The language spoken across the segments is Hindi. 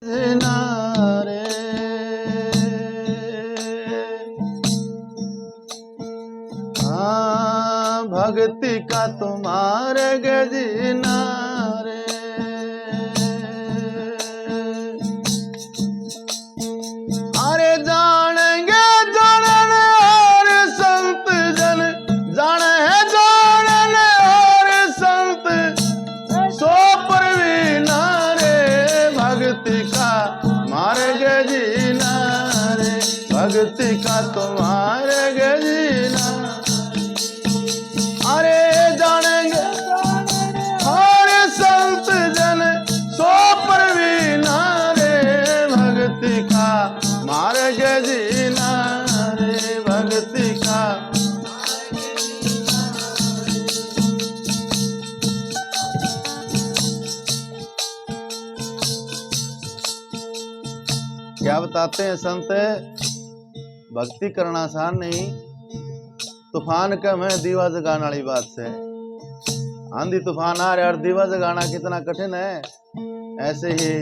नारे हाँ भक्ति का तुम्हारे गजीना रे अरे जानेंगे जानने और संत जन जाने है जानने और संत सो परवीना रे भक्ति का मार्ग जीना रे भक्ति का तुम्हारे गजीना अरे जानेंगे और संत जन सो परवीना रे भक्ति का मार्ग जीना रे भक्ति का क्या बताते हैं संत भक्ति करना आसान नहीं तूफान कम है दीवा जगाने वाली बात से आंधी तूफान आ रहा है और दीवा जगाना कितना कठिन है ऐसे ही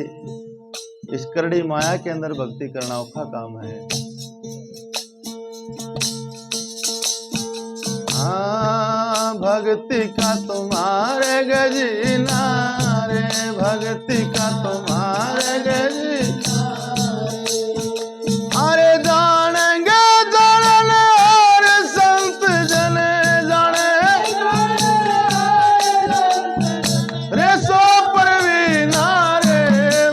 इस करड़ी माया के अंदर भक्ति करना औखा काम है। हाँ भक्ति का तुम्हारे गजीना रे भक्ति का तुम्हारे गजीना अरे जानेंगे जानने और संत जने जाने रे सो परवीना रे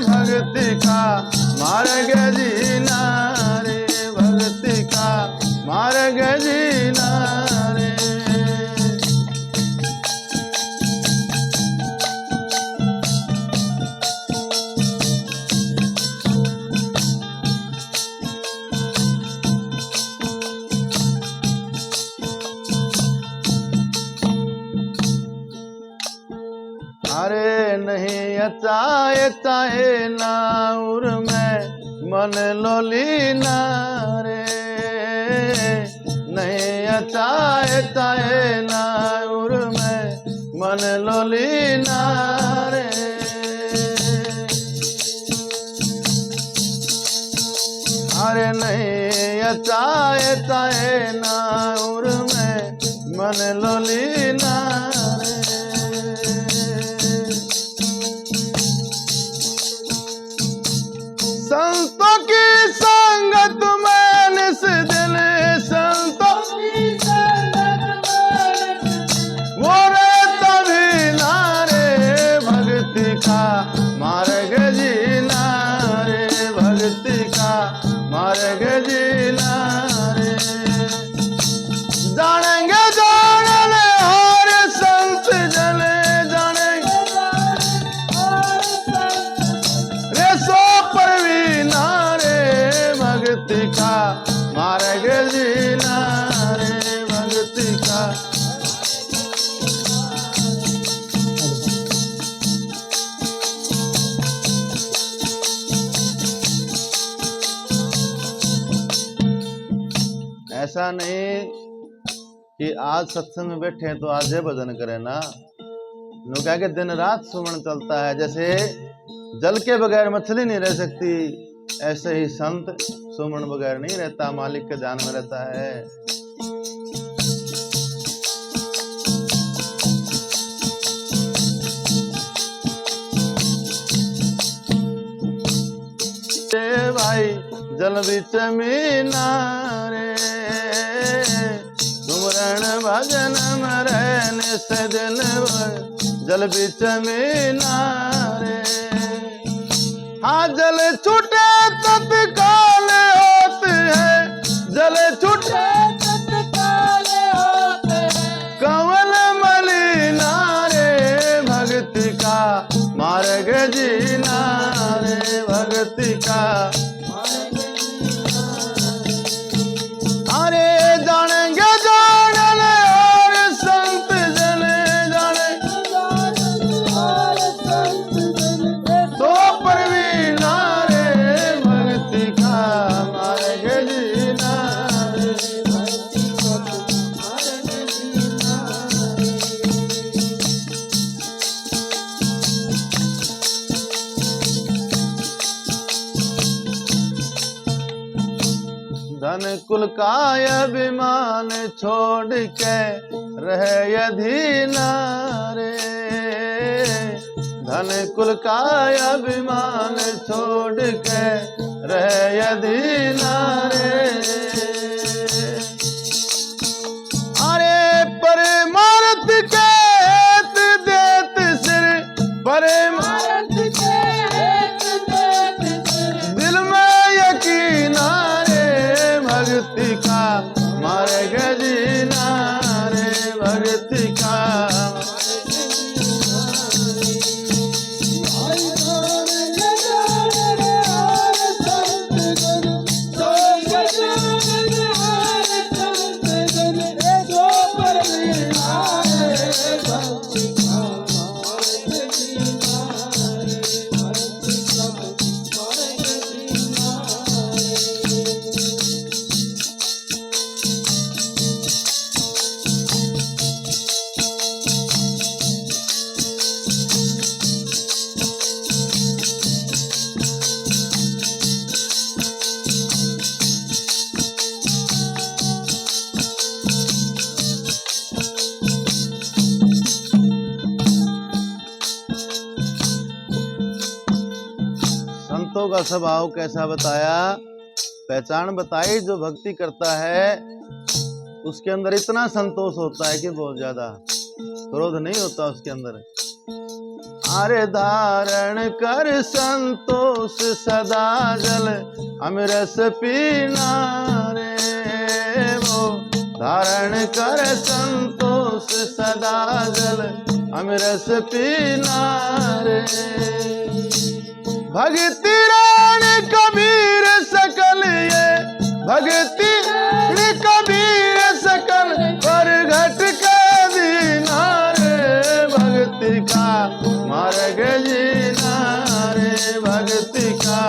भक्ति का मार्ग जीना रे भक्ति का मार्ग जीना रे अरे नहीं अचाए चाहे नाउर में मन लोलीना रे नहीं अचाए चाहे नाउर में मन लोलीना रे अरे नहीं अचाए चाहे नाउर में मन लोलीना रे संतों की संगत में निस दिन संतों की संगत में वो रहता भी नारे भक्ति का मार्ग जीना रे भक्ति का मार्ग जीना रे जानेंगे जानने और संत जने जानेंगे रे सो परवीना रे भक्ति का मार्ग जीना रे भक्ति का ऐसा नहीं कि आज सत्संग में बैठे हैं तो आज ये भजन करें ना नो क्या कि दिन रात सुमन चलता है जैसे जल के बगैर मछली नहीं रह सकती ऐसे ही संत सुमन बगैर नहीं रहता मालिक के ध्यान में रहता है। भाई जल बिच मीना रे सुमरण भजन मरन से दिन जल बिच मीना रे हाँ जल छूटे तत्काल होते हैं जल छूटे तत्काल होते हैं कमल मलिना रे भक्ति का मार्ग जीना रे भक्ति का अरे जानेंगे जानने और संत जने जाने तो परवीना रे भक्ति का मार्ग जीना रे भक्ति का मार्ग जीना धन कुल का अभिमान छोड़ के रहे अधीना रे। धन कुल का अभिमान छोड़ के रहे अधीना रे। अरे परमार्थ के देत सिर, परमार्थ के दिल में यकीन रे। भक्ति का मार्ग जीना रे, भक्ति का संतों का स्वभाव कैसा बताया, पहचान बताई। जो भक्ति करता है उसके अंदर इतना संतोष होता है कि बहुत ज्यादा, क्रोध नहीं होता उसके अंदर। अरे धारण कर संतोष सदा जल अमरस पीना रे। वो धारण कर संतोष सदा जल अमरस पीना रे। भक्ति रानी कबीर सकल ये, भक्ति कबीर सकल पर घट के दीना रे। भक्ति का मार्ग जीना रे, भक्ति का